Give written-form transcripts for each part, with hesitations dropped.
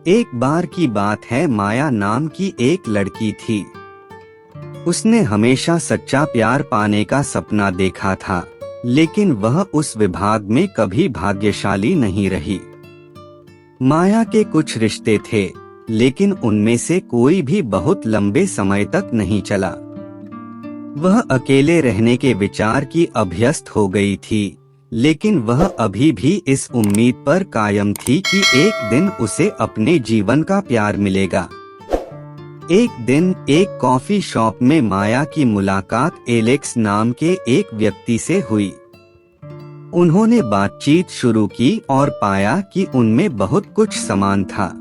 एक बार की बात है, माया नाम की एक लड़की थी। उसने हमेशा सच्चा प्यार पाने का सपना देखा था, लेकिन वह उस विभाग में कभी भाग्यशाली नहीं रही। माया के कुछ रिश्ते थे, लेकिन उनमें से कोई भी बहुत लंबे समय तक नहीं चला। वह अकेले रहने के विचार की अभ्यस्त हो गई थी, लेकिन वह अभी भी इस उम्मीद पर कायम थी कि एक दिन उसे अपने जीवन का प्यार मिलेगा। एक दिन एक कॉफी शॉप में माया की मुलाकात एलेक्स नाम के एक व्यक्ति से हुई। उन्होंने बातचीत शुरू की और पाया कि उनमें बहुत कुछ समान था।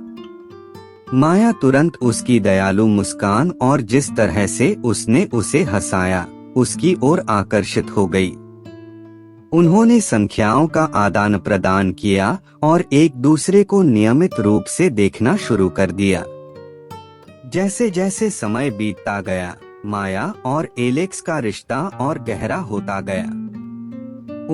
माया तुरंत उसकी दयालु मुस्कान और जिस तरह से उसने उसे हंसाया, उसकी ओर आकर्षित हो गई। उन्होंने संख्याओं का आदान प्रदान किया और एक दूसरे को नियमित रूप से देखना शुरू कर दिया। जैसे जैसे समय बीतता गया, माया और एलेक्स का रिश्ता और गहरा होता गया।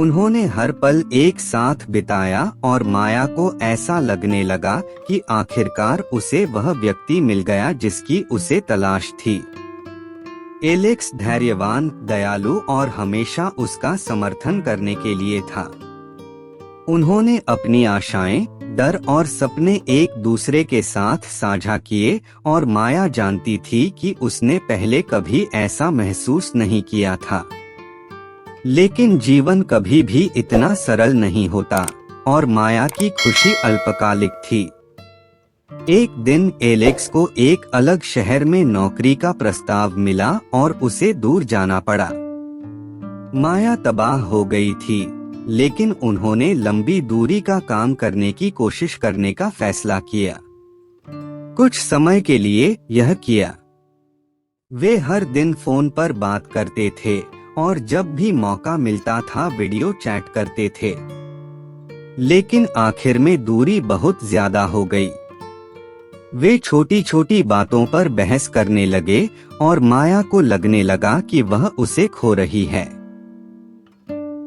उन्होंने हर पल एक साथ बिताया और माया को ऐसा लगने लगा कि आखिरकार उसे वह व्यक्ति मिल गया जिसकी उसे तलाश थी। एलेक्स धैर्यवान, दयालु और हमेशा उसका समर्थन करने के लिए था। उन्होंने अपनी आशाएं, डर और सपने एक दूसरे के साथ साझा किए और माया जानती थी कि उसने पहले कभी ऐसा महसूस नहीं किया था। लेकिन जीवन कभी भी इतना सरल नहीं होता और माया की खुशी अल्पकालिक थी। एक दिन एलेक्स को एक अलग शहर में नौकरी का प्रस्ताव मिला और उसे दूर जाना पड़ा। माया तबाह हो गई थी, लेकिन उन्होंने लंबी दूरी का काम करने की कोशिश करने का फैसला किया। कुछ समय के लिए यह किया। वे हर दिन फोन पर बात करते थे और जब भी मौका मिलता था वीडियो चैट करते थे। लेकिन आखिर में दूरी बहुत ज्यादा हो गई। वे छोटी छोटी बातों पर बहस करने लगे और माया को लगने लगा कि वह उसे खो रही है।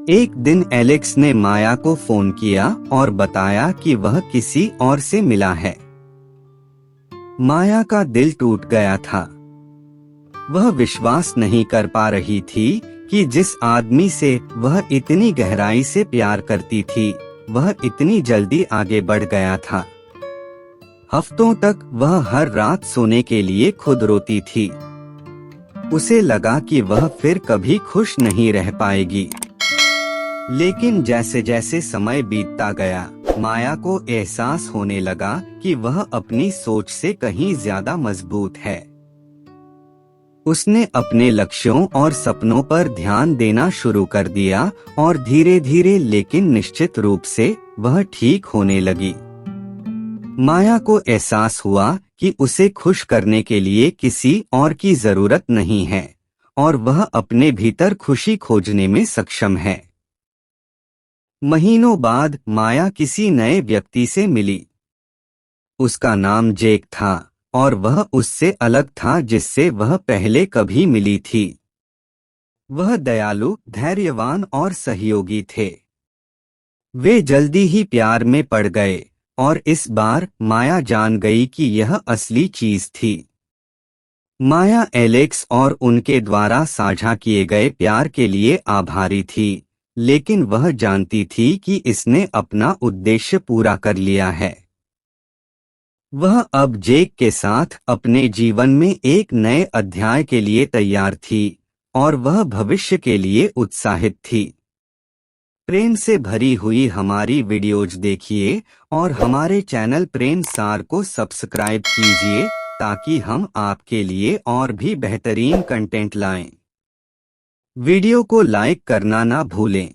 एक दिन एलेक्स ने माया को फोन किया और बताया कि वह किसी और से मिला है। माया का दिल टूट गया था। वह विश्वास नहीं कर पा रही थी कि जिस आदमी से वह इतनी गहराई से प्यार करती थी, वह इतनी जल्दी आगे बढ़ गया था। हफ्तों तक वह हर रात सोने के लिए खुद रोती थी। उसे लगा कि वह फिर कभी खुश नहीं रह पाएगी। लेकिन जैसे जैसे समय बीतता गया, माया को एहसास होने लगा कि वह अपनी सोच से कहीं ज्यादा मजबूत है। उसने अपने लक्ष्यों और सपनों पर ध्यान देना शुरू कर दिया और धीरे धीरे लेकिन निश्चित रूप से वह ठीक होने लगी। माया को एहसास हुआ कि उसे खुश करने के लिए किसी और की जरूरत नहीं है और वह अपने भीतर खुशी खोजने में सक्षम है। महीनों बाद माया किसी नए व्यक्ति से मिली। उसका नाम जेक था और वह उससे अलग था जिससे वह पहले कभी मिली थी। वह दयालु, धैर्यवान और सहयोगी थे। वे जल्दी ही प्यार में पड़ गए और इस बार माया जान गई कि यह असली चीज थी। माया एलेक्स और उनके द्वारा साझा किए गए प्यार के लिए आभारी थी, लेकिन वह जानती थी कि इसने अपना उद्देश्य पूरा कर लिया है। वह अब जेक के साथ अपने जीवन में एक नए अध्याय के लिए तैयार थी और वह भविष्य के लिए उत्साहित थी। प्रेम से भरी हुई हमारी वीडियोज देखिए और हमारे चैनल प्रेम सार को सब्सक्राइब कीजिए ताकि हम आपके लिए और भी बेहतरीन कंटेंट लाएं। वीडियो को लाइक करना ना भूलें।